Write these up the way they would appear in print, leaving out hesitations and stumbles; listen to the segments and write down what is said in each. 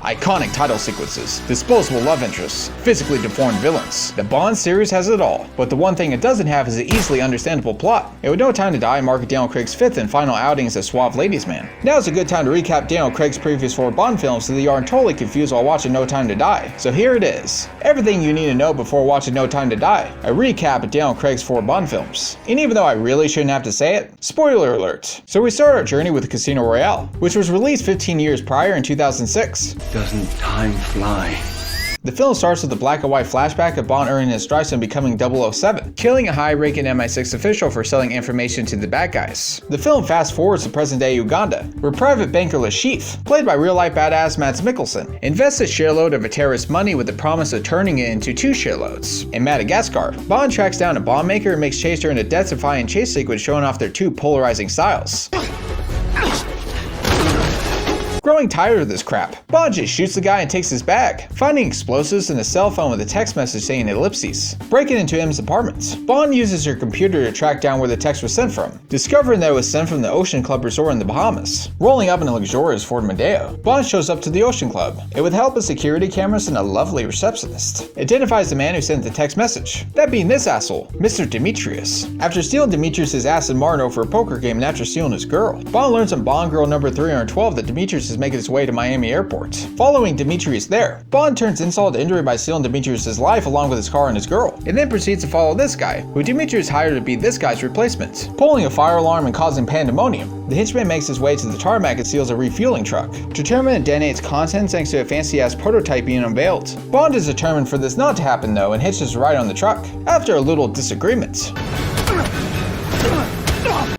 Iconic title sequences, disposable love interests, physically deformed villains. The Bond series has it all, but the one thing it doesn't have is an easily understandable plot. And with No Time to Die marking Daniel Craig's 5th and final outing as a suave ladies man, now is a good time to recap Daniel Craig's previous 4 Bond films so that you aren't totally confused while watching No Time to Die. So here it is. Everything you need to know before watching No Time to Die. A recap of Daniel Craig's 4 Bond films. And even though I really shouldn't have to say it, spoiler alert. So we start our journey with Casino Royale, which was released 15 years prior in 2006. Doesn't time fly? The film starts with a black and white flashback of Bond earning his stripes and becoming 007, killing a high-ranking MI6 official for selling information to the bad guys. The film fast forwards to present-day Uganda, where private banker Lashif, played by real-life badass Mads Mikkelsen, invests a shareload of a terrorist money with the promise of turning it into 2 shareloads. In Madagascar, Bond tracks down a bomb maker and makes chase during a death-defying chase sequence showing off their 2 polarizing styles. Growing tired of this crap, Bond just shoots the guy and takes his bag, finding explosives and a cell phone with a text message saying ellipses. Breaking into M's apartment, Bond uses her computer to track down where the text was sent from, discovering that it was sent from the Ocean Club resort in the Bahamas. Rolling up in a luxurious Ford Mondeo, Bond shows up to the Ocean Club, and with help of security cameras and a lovely receptionist, identifies the man who sent the text message, that being this asshole, Mr. Demetrius. After stealing Demetrius' Aston Martin over a poker game and after stealing his girl, Bond learns from Bond girl number 312 that Demetrius is making his way to Miami Airport. Following Demetrius there, Bond turns insult to injury by stealing Demetrius' life along with his car and his girl, and then proceeds to follow this guy, who Demetrius hired to be this guy's replacement. Pulling a fire alarm and causing pandemonium, the henchman makes his way to the tarmac and steals a refueling truck, determined to detonate its contents thanks to a fancy-ass prototype being unveiled. Bond is determined for this not to happen though and hitches a ride on the truck, after a little disagreement.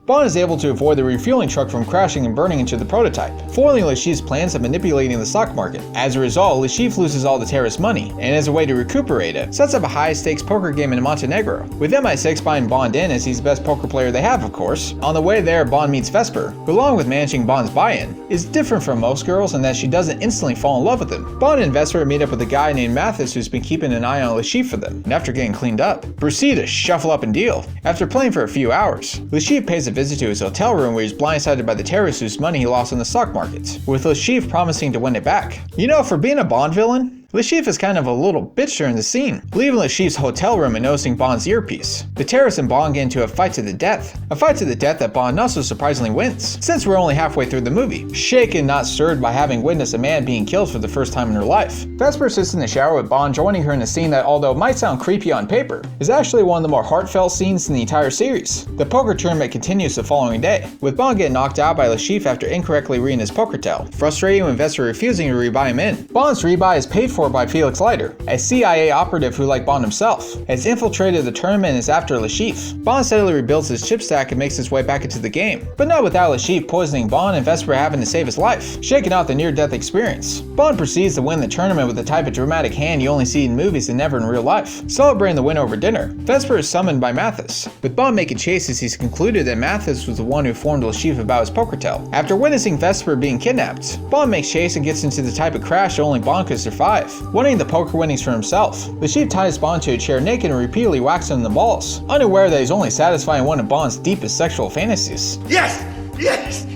Bond is able to avoid the refueling truck from crashing and burning into the prototype, foiling Lashif's plans of manipulating the stock market. As a result, Lashif loses all the terrorist money, and as a way to recuperate it, sets up a high-stakes poker game in Montenegro, with MI6 buying Bond in as he's the best poker player they have, of course. On the way there, Bond meets Vesper, who along with managing Bond's buy-in, is different from most girls in that she doesn't instantly fall in love with him. Bond and Vesper meet up with a guy named Mathis who's been keeping an eye on Lashif for them, and after getting cleaned up, proceed to shuffle up and deal. After playing for a few hours, Lashif pays a visit to his hotel room where he's blindsided by the terrorist whose money he lost in the stock market, with Lashif promising to win it back. You know, for being a Bond villain, Lashif is kind of a little bitch during the scene, leaving Lashif's hotel room and noticing Bond's earpiece. The terrorists and Bond get into a fight to the death. A fight to the death that Bond also surprisingly wins, since we're only halfway through the movie, shaken not stirred by having witnessed a man being killed for the first time in her life. Vesper sits in the shower with Bond joining her in a scene that, although it might sound creepy on paper, is actually one of the more heartfelt scenes in the entire series. The poker tournament continues the following day, with Bond getting knocked out by Lashif after incorrectly reading his poker tell, frustrating with Vesper refusing to rebuy him in. Bond's rebuy is paid for by Felix Leiter, a CIA operative who, like Bond himself, has infiltrated the tournament and is after Lashif. Bond steadily rebuilds his chip stack and makes his way back into the game, but not without Lashif poisoning Bond and Vesper having to save his life, shaking out the near-death experience. Bond proceeds to win the tournament with the type of dramatic hand you only see in movies and never in real life, celebrating the win over dinner. Vesper is summoned by Mathis, with Bond making chases he's concluded that Mathis was the one who informed Lashif about his poker tell. After witnessing Vesper being kidnapped, Bond makes chase and gets into the type of crash that only Bond could survive, winning the poker winnings for himself. Lashif ties Bond to a chair naked and repeatedly whacks him in the balls, unaware that he's only satisfying one of Bond's deepest sexual fantasies. Yes! Yes!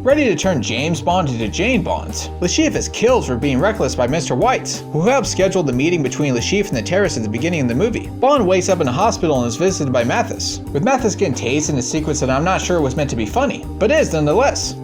Ready to turn James Bond into Jane Bond, Lashif is killed for being reckless by Mr. White, who helped schedule the meeting between Lashif and the terrorists at the beginning of the movie. Bond wakes up in a hospital and is visited by Mathis, with Mathis getting tased in a sequence that I'm not sure was meant to be funny, but is nonetheless.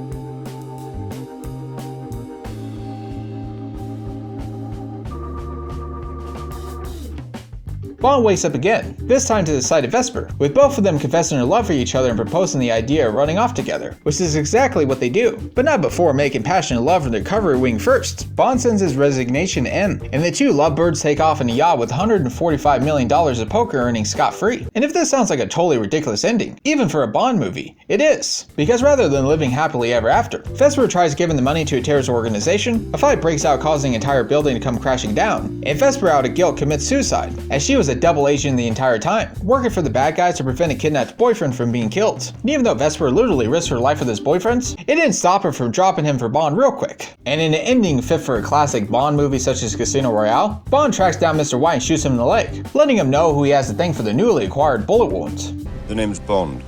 Bond wakes up again, this time to the sight of Vesper, with both of them confessing their love for each other and proposing the idea of running off together, which is exactly what they do, but not before making passionate love for the recovery wing first. Bond sends his resignation to M, and the 2 lovebirds take off in a yacht with $145 million of poker earnings scot-free. And if this sounds like a totally ridiculous ending, even for a Bond movie, it is, because rather than living happily ever after, Vesper tries giving the money to a terrorist organization, a fight breaks out causing an entire building to come crashing down, and Vesper out of guilt commits suicide, as she was a double agent the entire time, working for the bad guys to prevent a kidnapped boyfriend from being killed. And even though Vesper literally risked her life with his boyfriend, it didn't stop her from dropping him for Bond real quick. And in an ending fit for a classic Bond movie such as Casino Royale, Bond tracks down Mr. White and shoots him in the leg, letting him know who he has to thank for the newly acquired bullet wound. The name's Bond.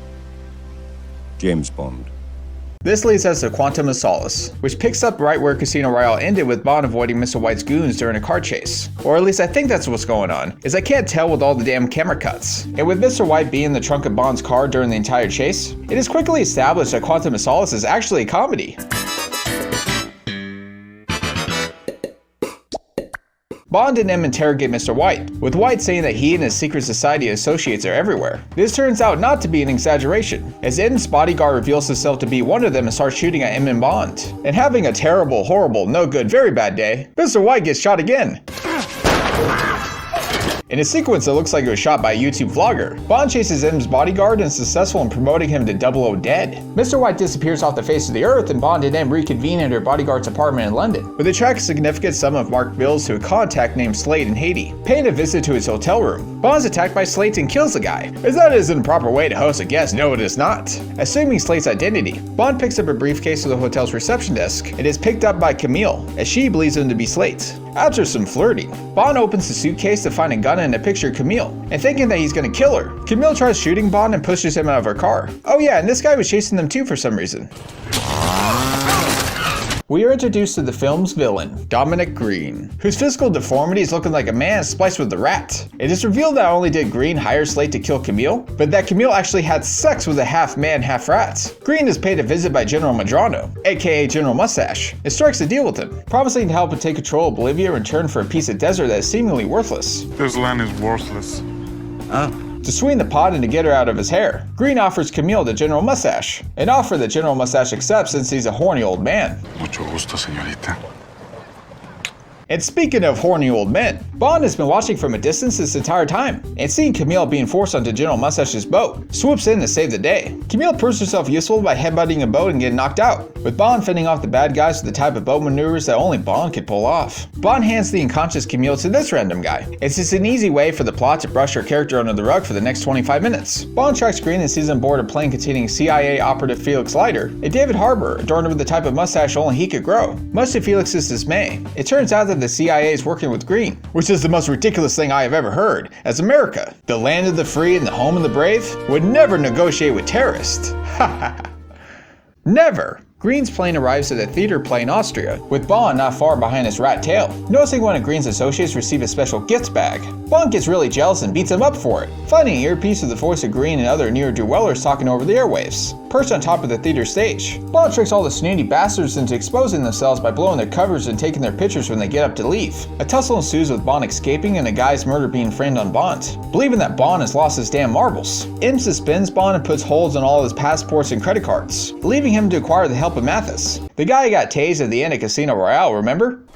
James Bond. This leads us to Quantum of Solace, which picks up right where Casino Royale ended with Bond avoiding Mr. White's goons during a car chase. Or at least I think that's what's going on, as I can't tell with all the damn camera cuts. And with Mr. White being in the trunk of Bond's car during the entire chase, it is quickly established that Quantum of Solace is actually a comedy. Bond and M interrogate Mr. White, with White saying that he and his secret society associates are everywhere. This turns out not to be an exaggeration, as M's bodyguard reveals himself to be one of them and starts shooting at M and Bond. And having a terrible, horrible, no good, very bad day, Mr. White gets shot again. In a sequence that looks like it was shot by a YouTube vlogger, Bond chases M's bodyguard and is successful in promoting him to 00 dead. Mr. White disappears off the face of the earth and Bond and M reconvene at her bodyguard's apartment in London, where they track a significant sum of marked bills to a contact named Slate in Haiti, paying a visit to his hotel room. Bond's attacked by Slate and kills the guy, as that isn't a proper way to host a guest, no it is not. Assuming Slate's identity, Bond picks up a briefcase to the hotel's reception desk and is picked up by Camille, as she believes him to be Slate. After some flirting, Bond opens the suitcase to find a gun and a picture of Camille, and thinking that he's gonna kill her, Camille tries shooting Bond and pushes him out of her car. Oh yeah, and this guy was chasing them too for some reason. We are introduced to the film's villain, Dominic Green, whose physical deformity is looking like a man spliced with a rat. It is revealed not only did Green hire Slate to kill Camille, but that Camille actually had sex with a half-man, half-rat. Green is paid a visit by General Medrano, aka General Mustache, and strikes a deal with him, promising to help him take control of Bolivia in return for a piece of desert that is seemingly worthless. This land is worthless. To sweeten the pot and to get her out of his hair, Green offers Camille to General Mustache, an offer that General Mustache accepts since he's a horny old man. Mucho gusto, señorita. And speaking of horny old men, Bond has been watching from a distance this entire time, and seeing Camille being forced onto General Mustache's boat, swoops in to save the day. Camille proves herself useful by headbutting a boat and getting knocked out, with Bond fending off the bad guys with the type of boat maneuvers that only Bond could pull off. Bond hands the unconscious Camille to this random guy. It's just an easy way for the plot to brush her character under the rug for the next 25 minutes. Bond tracks Green and sees on board a plane containing CIA operative Felix Leiter and David Harbour, adorned with the type of mustache only he could grow. Much to Felix's dismay, it turns out that the CIA is working with Green, which is the most ridiculous thing I have ever heard, as America, the land of the free and the home of the brave, would never negotiate with terrorists. Never! Green's plane arrives at a theater play in Austria, with Bond not far behind his rat tail, noticing one of Green's associates receive a special gift bag. Bond gets really jealous and beats him up for it, finding an earpiece with the voice of Green and other ne'er-do-wellers talking over the airwaves, perched on top of the theater stage. Bond tricks all the snooty bastards into exposing themselves by blowing their covers and taking their pictures when they get up to leave. A tussle ensues with Bond escaping and a guy's murder being framed on Bond, believing that Bond has lost his damn marbles. M suspends Bond and puts holds on all his passports and credit cards, leaving him to acquire the help of Mathis, the guy who got tased at the end of Casino Royale, remember?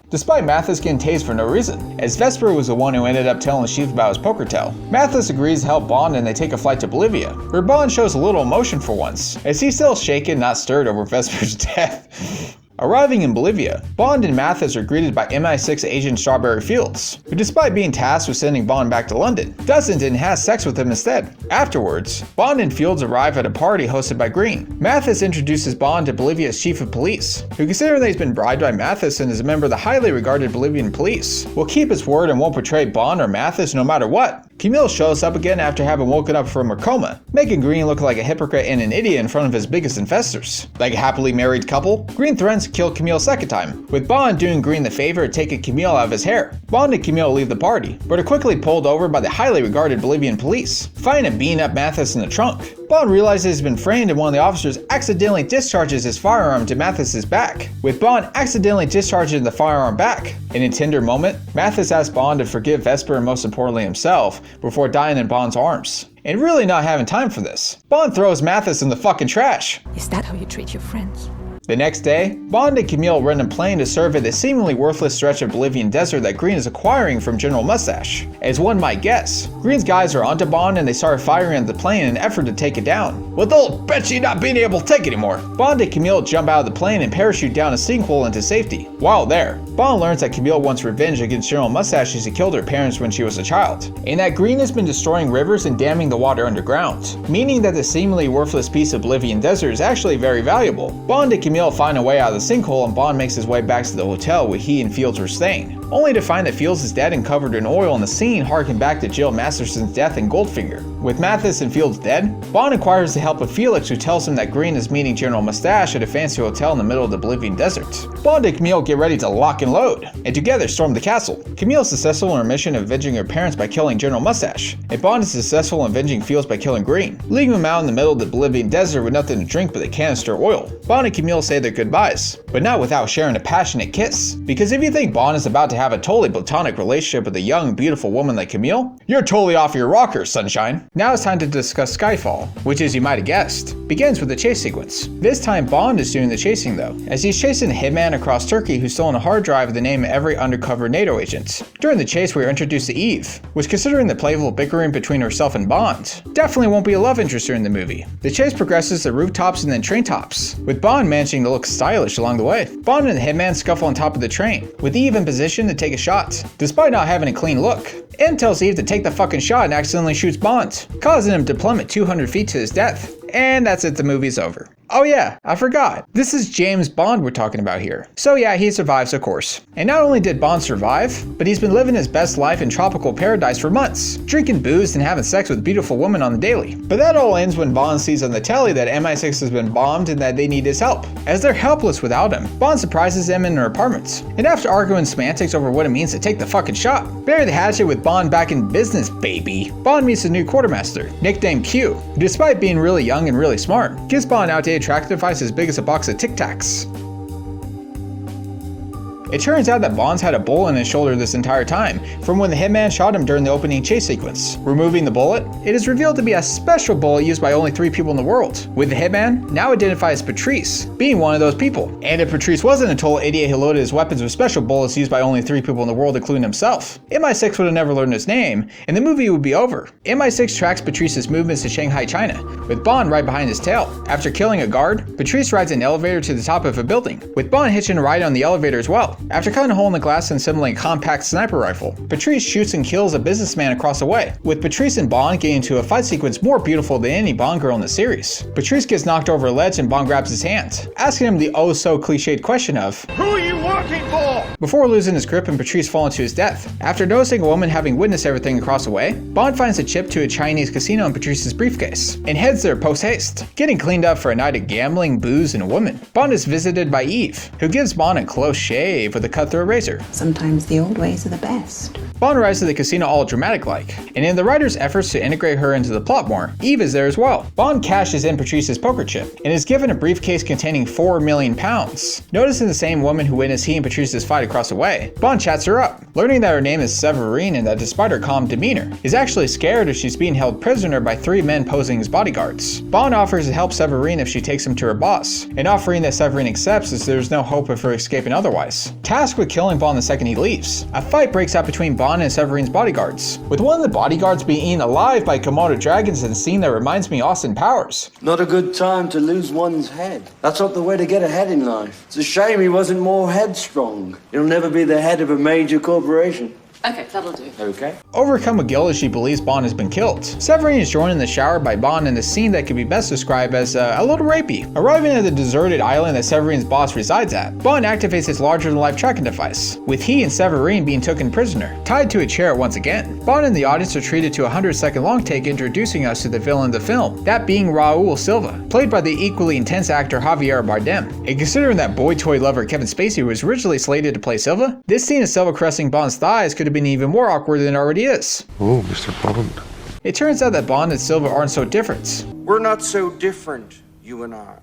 Despite Mathis getting tased for no reason, as Vesper was the one who ended up telling the chief about his poker tell. Mathis agrees to help Bond and they take a flight to Bolivia, where Bond shows a little emotion for once, as he's still shaken, not stirred over Vesper's death. Arriving in Bolivia, Bond and Mathis are greeted by MI6 agent Strawberry Fields, who despite being tasked with sending Bond back to London, doesn't and has sex with him instead. Afterwards, Bond and Fields arrive at a party hosted by Green. Mathis introduces Bond to Bolivia's chief of police, who considering that he's been bribed by Mathis and is a member of the highly regarded Bolivian police, will keep his word and won't betray Bond or Mathis no matter what. Camille shows up again after having woken up from her coma, making Green look like a hypocrite and an idiot in front of his biggest investors. Like a happily married couple, Green threatens to kill Camille a second time, with Bond doing Green the favor of taking Camille out of his hair. Bond and Camille leave the party, but are quickly pulled over by the highly regarded Bolivian police, finding and beating up Mathis in the trunk. Bond realizes he's been framed and one of the officers accidentally discharges his firearm to Mathis's back, with Bond accidentally discharging the firearm back. In a tender moment, Mathis asks Bond to forgive Vesper and most importantly himself before dying in Bond's arms. And really not having time for this, Bond throws Mathis in the fucking trash. Is that how you treat your friends? The next day, Bond and Camille rent a plane to survey the seemingly worthless stretch of Bolivian desert that Green is acquiring from General Mustache. As one might guess, Green's guys are onto Bond and they start firing at the plane in an effort to take it down, with old Betsy not being able to take anymore. Bond and Camille jump out of the plane and parachute down a sinkhole into safety. While there, Bond learns that Camille wants revenge against General Mustache as he killed her parents when she was a child, and that Green has been destroying rivers and damming the water underground, meaning that the seemingly worthless piece of Bolivian desert is actually very valuable. Bond and Camille Camille find a way out of the sinkhole and Bond makes his way back to the hotel where he and Fields were staying, only to find that Fields is dead and covered in oil, and the scene harkened back to Jill Masterson's death in Goldfinger. With Mathis and Fields dead, Bond inquires the help of Felix, who tells him that Green is meeting General Mustache at a fancy hotel in the middle of the Bolivian desert. Bond and Camille get ready to lock and load, and together storm the castle. Camille is successful in her mission of avenging her parents by killing General Mustache, and Bond is successful in avenging Fields by killing Green, leaving him out in the middle of the Bolivian desert with nothing to drink but the canister oil. Bond and Camille say their goodbyes, but not without sharing a passionate kiss. Because if you think Bond is about to have a totally platonic relationship with a young, beautiful woman like Camille, you're totally off your rocker, sunshine. Now it's time to discuss Skyfall, which, as you might have guessed, begins with a chase sequence. This time Bond is doing the chasing though, as he's chasing a hitman across Turkey who's stolen a hard drive with the name of every undercover NATO agent. During the chase we are introduced to Eve, which, considering the playful bickering between herself and Bond, definitely won't be a love interest during the movie. The chase progresses to rooftops and then train tops, with Bond managing to look stylish along the way. Bond and the hitman scuffle on top of the train, with Eve in position to take a shot, despite not having a clean look. M tells Eve to take the fucking shot and accidentally shoots Bond, causing him to plummet 200 feet to his death. And that's it, the movie's over. Oh yeah, I forgot. This is James Bond we're talking about here. So yeah, he survives, of course. And not only did Bond survive, but he's been living his best life in tropical paradise for months, drinking booze and having sex with beautiful women on the daily. But that all ends when Bond sees on the telly that MI6 has been bombed and that they need his help. As they're helpless without him, Bond surprises them in her apartment. And after arguing semantics over what it means to take the fucking shot, bury the hatchet with Bond back in business, baby. Bond meets a new quartermaster, nicknamed Q, who, despite being really young and really smart, gives Bond outdated track device as big as a box of Tic Tacs. It turns out that Bond's had a bullet in his shoulder this entire time, from when the hitman shot him during the opening chase sequence. Removing the bullet, it is revealed to be a special bullet used by only 3 people in the world, with the hitman now identified as Patrice, being one of those people. And if Patrice wasn't a total idiot who loaded his weapons with special bullets used by only 3 people in the world, including himself, MI6 would have never learned his name, and the movie would be over. MI6 tracks Patrice's movements to Shanghai, China, with Bond right behind his tail. After killing a guard, Patrice rides an elevator to the top of a building, with Bond hitching a ride on the elevator as well. After cutting a hole in the glass and assembling a compact sniper rifle, Patrice shoots and kills a businessman across the way, with Patrice and Bond getting into a fight sequence more beautiful than any Bond girl in the series. Patrice gets knocked over a ledge and Bond grabs his hand, asking him the oh-so-cliched question of, "Who are you working for?" before losing his grip and Patrice falling to his death. After noticing a woman having witnessed everything across the way, Bond finds a chip to a Chinese casino in Patrice's briefcase, and heads there post-haste, getting cleaned up for a night of gambling, booze, and a woman. Bond is visited by Eve, who gives Bond a close shave with a cut-through razor. Sometimes the old ways are the best. Bond arrives at the casino all dramatic-like, and in the writer's efforts to integrate her into the plot more, Eve is there as well. Bond cashes in Patrice's poker chip, and is given a briefcase containing £4 million. Noticing the same woman who witnessed he and Patrice's fight across the way, Bond chats her up, learning that her name is Severine and that despite her calm demeanor, is actually scared as she's being held prisoner by 3 men posing as bodyguards. Bond offers to help Severine if she takes him to her boss, an offering that Severine accepts as there's no hope of her escaping otherwise. Tasked with killing Bond the second he leaves, a fight breaks out between Bond and Severine's bodyguards, with one of the bodyguards being eaten alive by Komodo dragons in a scene that reminds me of Austin Powers. Not a good time to lose one's head. That's not the way to get ahead in life. It's a shame he wasn't more headstrong. He'll never be the head of a major corporation. Okay, that'll do. Okay. Overcome with guilt as she believes Bond has been killed, Severine is joined in the shower by Bond in a scene that could be best described as a little rapey. Arriving at the deserted island that Severine's boss resides at, Bond activates his larger-than-life tracking device, with he and Severine being taken prisoner, tied to a chair once again. Bond and the audience are treated to a 100-second long take introducing us to the villain of the film, that being Raul Silva, played by the equally intense actor Javier Bardem. And considering that boy toy lover Kevin Spacey was originally slated to play Silva, this scene of Silva caressing Bond's thighs could have been even more awkward than it already is. Oh, Mr. Bond. It turns out that Bond and Silva aren't so different. We're not so different, you and I.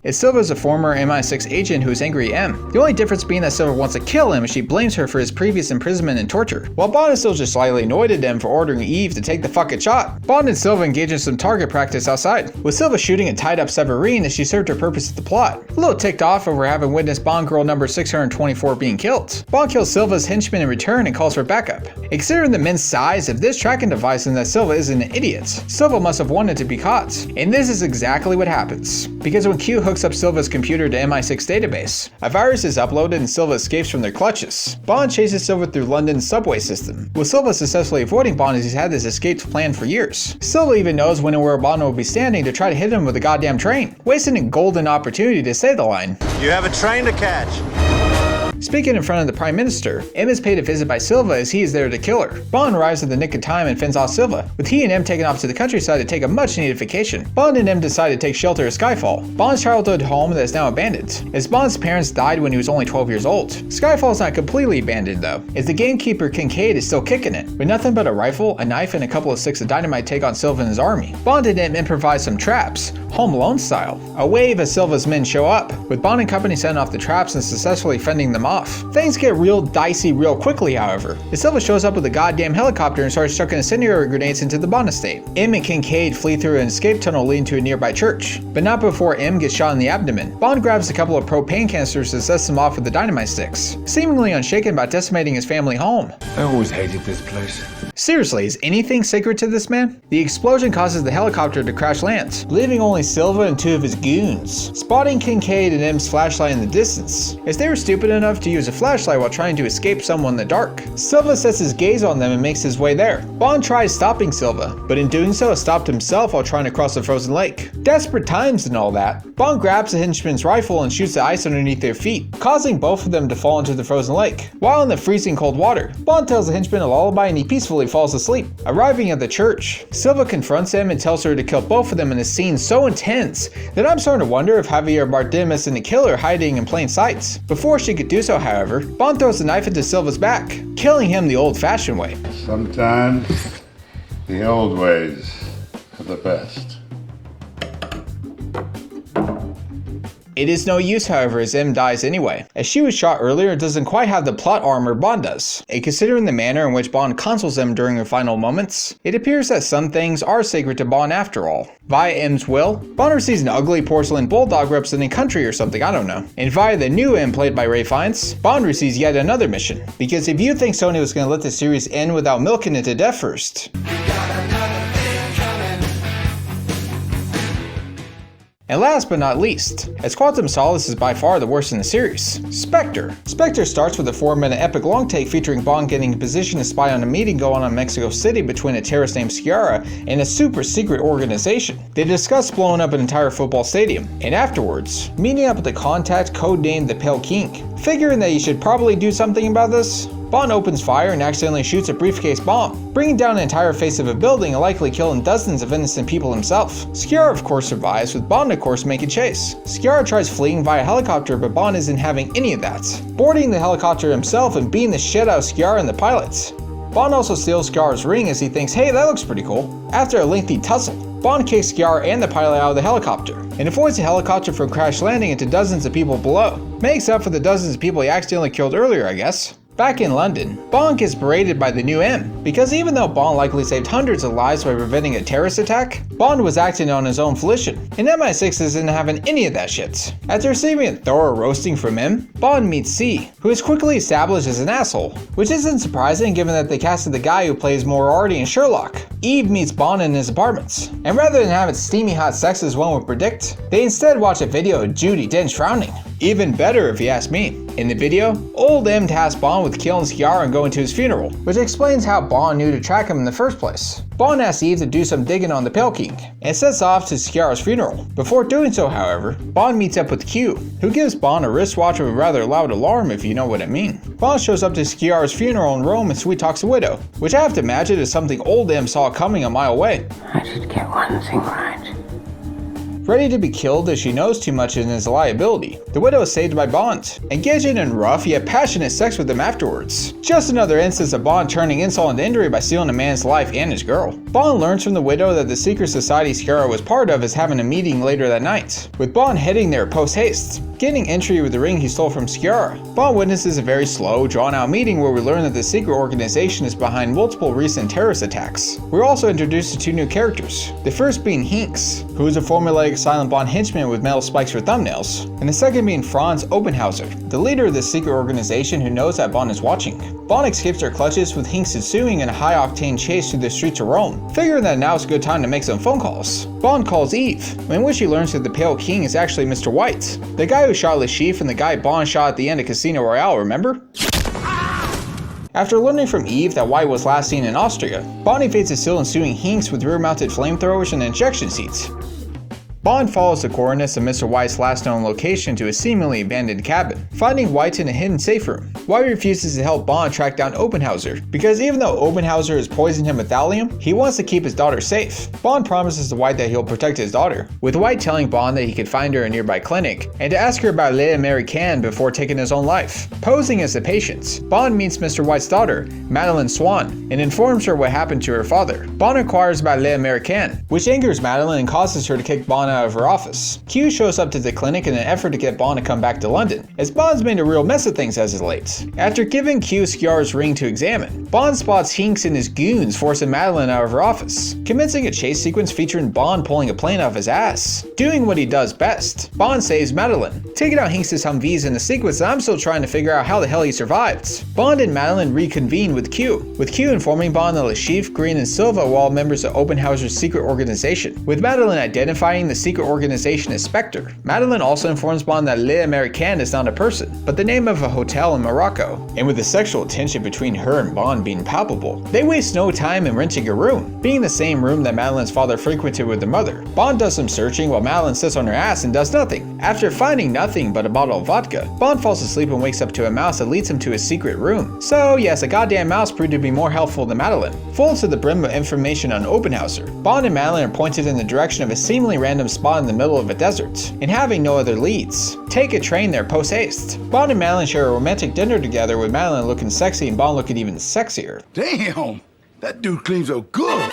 As Silva is a former MI6 agent who is angry at M, the only difference being that Silva wants to kill him as she blames her for his previous imprisonment and torture, while Bond is still just slightly annoyed at M for ordering Eve to take the fucking shot. Bond and Silva engage in some target practice outside, with Silva shooting and tied up Severine as she served her purpose at the plot, a little ticked off over having witnessed Bond girl number 624 being killed. Bond kills Silva's henchman in return and calls for backup. And considering the men's size of this tracking device and that Silva isn't an idiot, Silva must have wanted to be caught. And this is exactly what happens, because when Q hooks hooks up Silva's computer to MI6 database. A virus is uploaded and Silva escapes from their clutches. Bond chases Silva through London's subway system, with Silva successfully avoiding Bond as he's had this escape planned for years. Silva even knows when and where Bond will be standing to try to hit him with a goddamn train, wasting a golden opportunity to say the line. You have a train to catch. Speaking in front of the Prime Minister, M is paid a visit by Silva as he is there to kill her. Bond arrives at the nick of time and fends off Silva, with he and M taking off to the countryside to take a much needed vacation. Bond and M decide to take shelter at Skyfall, Bond's childhood home that is now abandoned, as Bond's parents died when he was only 12 years old. Skyfall is not completely abandoned though, as the gamekeeper Kincaid is still kicking it, with nothing but a rifle, a knife, and a couple of sticks of dynamite to take on Silva and his army. Bond and M improvise some traps, Home Alone style. A wave of Silva's men show up, with Bond and company setting off the traps and successfully fending them off. Things get real dicey real quickly, however, as Silva shows up with a goddamn helicopter and starts chucking incendiary grenades into the Bond estate. M and Kincaid flee through an escape tunnel leading to a nearby church, but not before M gets shot in the abdomen. Bond grabs a couple of propane canisters and sets them off with the dynamite sticks, seemingly unshaken by decimating his family home. I always hated this place. Seriously, is anything sacred to this man? The explosion causes the helicopter to crash land, leaving only Silva and two of his goons, spotting Kincaid and M's flashlight in the distance, as they were stupid enough to use a flashlight while trying to escape someone in the dark. Silva sets his gaze on them and makes his way there. Bond tries stopping Silva, but in doing so stopped himself while trying to cross the frozen lake. Desperate times and all that, Bond grabs the henchman's rifle and shoots the ice underneath their feet, causing both of them to fall into the frozen lake. While in the freezing cold water, Bond tells the henchman a lullaby and he peacefully falls asleep. Arriving at the church, Silva confronts him and tells her to kill both of them in a scene so intense that I'm starting to wonder if Javier Bardem isn't the killer hiding in plain sight. Before she could do so, however, Bond throws the knife into Silva's back, killing him the old-fashioned way. Sometimes the old ways are the best. It is no use, however, as M dies anyway, as she was shot earlier and doesn't quite have the plot armor Bond does. And considering the manner in which Bond consoles M during her final moments, it appears that some things are sacred to Bond after all. Via M's will, Bond receives an ugly porcelain bulldog representing country or something, I don't know. And via the new M played by Ray Fiennes, Bond receives yet another mission. Because if you think Sony was going to let the series end without milking it to death first, and last but not least, as Quantum Solace is by far the worst in the series, Spectre. Spectre starts with a 4-minute epic long take featuring Bond getting in position to spy on a meeting going on in Mexico City between a terrorist named Sciarra and a super secret organization. They discuss blowing up an entire football stadium, and afterwards, meeting up with the contact codenamed the Pale King. Figuring that you should probably do something about this, Bond opens fire and accidentally shoots a briefcase bomb, bringing down the entire face of a building and likely killing dozens of innocent people himself. Sciarra of course survives, with Bond of course making chase. Sciarra tries fleeing via helicopter, but Bond isn't having any of that, boarding the helicopter himself and beating the shit out of Sciarra and the pilots. Bond also steals Sciarra's ring as he thinks, hey, that looks pretty cool. After a lengthy tussle, Bond kicks Sciarra and the pilot out of the helicopter, and avoids the helicopter from crash landing into dozens of people below. Makes up for the dozens of people he accidentally killed earlier, I guess. Back in London, Bond gets berated by the new M, because even though Bond likely saved hundreds of lives by preventing a terrorist attack, Bond was acting on his own volition, and MI6 isn't having any of that shit. After receiving a thorough roasting from M, Bond meets C, who is quickly established as an asshole, which isn't surprising given that they casted the guy who plays Moriarty in Sherlock. Eve meets Bond in his apartments, and rather than having steamy hot sex as one would predict, they instead watch a video of Judi Dench frowning. Even better if you ask me. In the video, old M tasks Bond with killing Sciarra and going to his funeral, which explains how Bond knew to track him in the first place. Bond asks Eve to do some digging on the Pale King, and sets off to Sciarra's funeral. Before doing so, however, Bond meets up with Q, who gives Bond a wristwatch with a rather loud alarm if you know what I mean. Bond shows up to Sciarra's funeral in Rome and sweet talks the widow, which I have to imagine is something old M saw coming a mile away. I should get one thing right. Ready to be killed as she knows too much and is a liability, the widow is saved by Bond, engaging in rough yet passionate sex with him afterwards. Just another instance of Bond turning insult into injury by stealing a man's life and his girl. Bond learns from the widow that the secret society Sciarra was part of is having a meeting later that night, with Bond heading there post-haste, gaining entry with the ring he stole from Sciarra. Bond witnesses a very slow, drawn-out meeting where we learn that the secret organization is behind multiple recent terrorist attacks. We're also introduced to two new characters, the first being Hinks, who is a formulaic silent Bond henchman with metal spikes for thumbnails, and the second being Franz Obenhauser, the leader of this secret organization who knows that Bond is watching. Bond escapes their clutches with Hinks ensuing in a high-octane chase through the streets of Rome, figuring that now is a good time to make some phone calls. Bond calls Eve, in which he learns that the Pale King is actually Mr. White, the guy who shot Le Chiffre and the guy Bond shot at the end of Casino Royale, remember? After learning from Eve that White was last seen in Austria, Bond evades the still ensuing Hinks with rear-mounted flamethrowers and injection seats. Bond follows the coordinates of Mr. White's last known location to a seemingly abandoned cabin, finding White in a hidden safe room. White refuses to help Bond track down Obenhauser, because even though Obenhauser has poisoned him with thallium, he wants to keep his daughter safe. Bond promises to White that he'll protect his daughter, with White telling Bond that he could find her in a nearby clinic, and to ask her about Les Américains before taking his own life. Posing as the patient, Bond meets Mr. White's daughter, Madeleine Swan, and informs her what happened to her father. Bond inquires about Les Américains, which angers Madeleine and causes her to kick Bond out of her office. Q shows up to the clinic in an effort to get Bond to come back to London, as Bond's made a real mess of things as of late. After giving Q Sciarra's ring to examine, Bond spots Hinks and his goons forcing Madeleine out of her office, commencing a chase sequence featuring Bond pulling a plane off his ass. Doing what he does best, Bond saves Madeleine, taking out Hinks' Humvees in a sequence that I'm still trying to figure out how the hell he survived. Bond and Madeleine reconvene with Q informing Bond that Le Chiffre, Green, and Silva were all members of Obenhauser's secret organization, with Madeleine identifying the secret organization as Spectre. Madeleine also informs Bond that Les Américains is not a person, but the name of a hotel in Morocco, and with the sexual tension between her and Bond being palpable, they waste no time in renting a room, being the same room that Madeleine's father frequented with their mother. Bond does some searching while Madeleine sits on her ass and does nothing. After finding nothing but a bottle of vodka, Bond falls asleep and wakes up to a mouse that leads him to his secret room. So yes, a goddamn mouse proved to be more helpful than Madeleine. Full to the brim of information on Obenhauser, Bond and Madeleine are pointed in the direction of a seemingly random spot in the middle of a desert, and having no other leads, take a train there post-haste. Bond and Madeleine share a romantic dinner together, with Madeleine looking sexy and Bond looking even sexier. Damn, that dude cleans up good.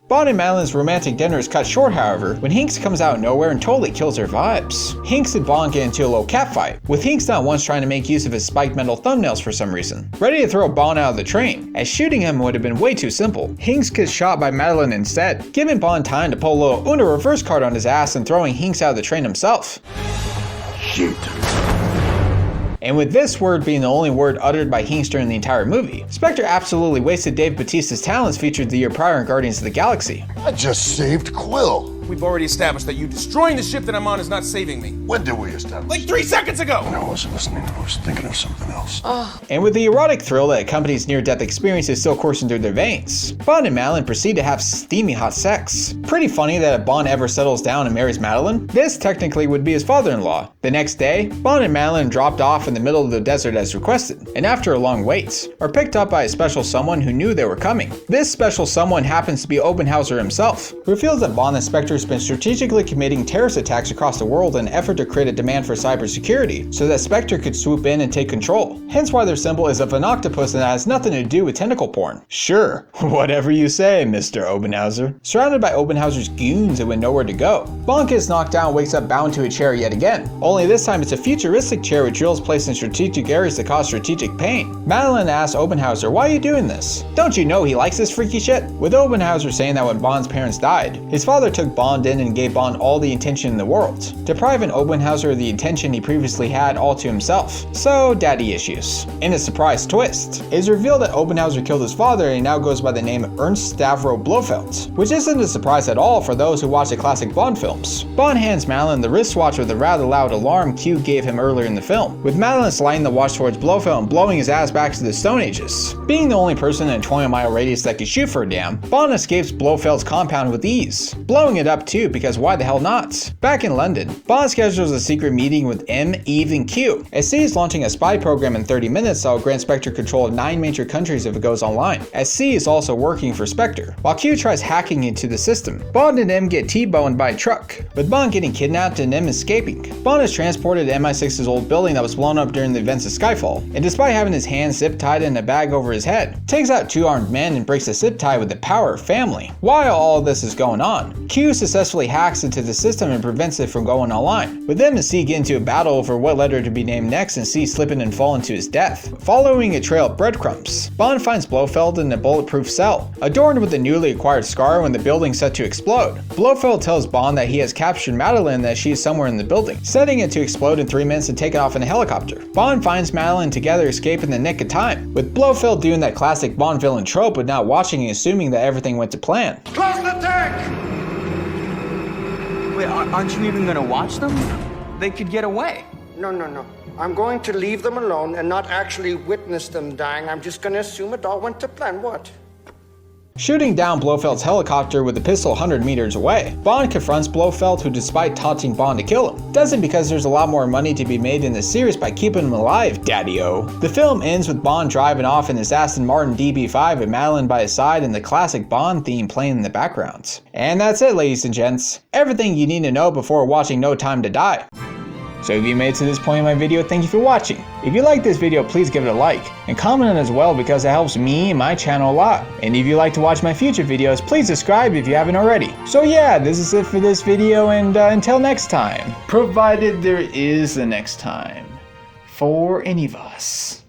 Bond and Madeleine's romantic dinner is cut short, however, when Hinks comes out of nowhere and totally kills their vibes. Hinks and Bond get into a little catfight, with Hinks not once trying to make use of his spiked metal thumbnails for some reason, ready to throw Bond out of the train, as shooting him would have been way too simple. Hinks gets shot by Madeleine instead, giving Bond time to pull a little Uno reverse card on his ass and throwing Hinks out of the train himself. Shit. And with this word being the only word uttered by Hinks during the entire movie, Spectre absolutely wasted Dave Bautista's talents featured the year prior in Guardians of the Galaxy. I just saved Quill. We've already established that you destroying the ship that I'm on is not saving me. When did we establish? Like 3 seconds ago! I wasn't listening, I was thinking of something else. And with the erotic thrill that accompanies near-death experiences still coursing through their veins, Bond and Madeleine proceed to have steamy hot sex. Pretty funny that if Bond ever settles down and marries Madeleine, this technically would be his father-in-law. The next day, Bond and Madeleine dropped off in the middle of the desert as requested, and after a long wait, are picked up by a special someone who knew they were coming. This special someone happens to be Obenhauser himself, who reveals that Bond and Spectre has been strategically committing terrorist attacks across the world in an effort to create a demand for cybersecurity so that Spectre could swoop in and take control. Hence why their symbol is of an octopus and that has nothing to do with tentacle porn. Sure, whatever you say, Mr. Obenhauser. Surrounded by Obenhauser's goons and with nowhere to go, Bond gets knocked down and wakes up bound to a chair yet again. Only this time it's a futuristic chair with drills placed in strategic areas that cause strategic pain. Madeleine asks Obenhauser, why are you doing this? Don't you know he likes this freaky shit? With Obenhauser saying that when Bond's parents died, his father took Bond in and gave Bond all the attention in the world, depriving Obenhauser of the attention he previously had all to himself. So, daddy issues. In a surprise twist, it is revealed that Obenhauser killed his father and he now goes by the name Ernst Stavro Blofeld, which isn't a surprise at all for those who watch the classic Bond films. Bond hands Madeleine the wristwatch with a rather loud alarm Q gave him earlier in the film, with Madeleine sliding the watch towards Blofeld and blowing his ass back to the Stone Ages. Being the only person in a 20-mile radius that could shoot for a damn, Bond escapes Blofeld's compound with ease, blowing it up too because why the hell not? Back in London, Bond schedules a secret meeting with M, Eve, and Q, as C is launching a spy program in 30 minutes that will grant Spectre control of 9 major countries if it goes online, as C is also working for Spectre, while Q tries hacking into the system. Bond and M get T-boned by a truck, with Bond getting kidnapped and M escaping. Bond is transported to MI6's old building that was blown up during the events of Skyfall, and despite having his hands zip-tied in a bag over his head, takes out 2 armed men and breaks the zip tie with the power of family. While all of this is going on, Q successfully hacks into the system and prevents it from going online. With them and C get into a battle over what letter to be named next, and C slipping and falling to his death. Following a trail of breadcrumbs, Bond finds Blofeld in a bulletproof cell, adorned with a newly acquired scar when the building's set to explode. Blofeld tells Bond that he has captured Madeline and that she is somewhere in the building, setting it to explode in 3 minutes and take it off in a helicopter. Bond finds Madeline together, escape in the nick of time, with Blofeld doing that classic Bond villain trope with not watching and assuming that everything went to plan. Close the tank! Wait, aren't you even gonna watch them? They could get away. No. I'm going to leave them alone and not actually witness them dying. I'm just going to assume it all went to plan. What? Shooting down Blofeld's helicopter with a pistol 100 meters away, Bond confronts Blofeld, who despite taunting Bond to kill him, does it because there's a lot more money to be made in the series by keeping him alive, daddy-o. The film ends with Bond driving off in his Aston Martin DB5 with Madeline by his side and the classic Bond theme playing in the background. And that's it, ladies and gents. Everything you need to know before watching No Time to Die. So if you made it to this point in my video, thank you for watching. If you like this video, please give it a like, and comment on it as well because it helps me and my channel a lot. And if you'd like to watch my future videos, please subscribe if you haven't already. So yeah, this is it for this video, and until next time, provided there is a next time, for any of us.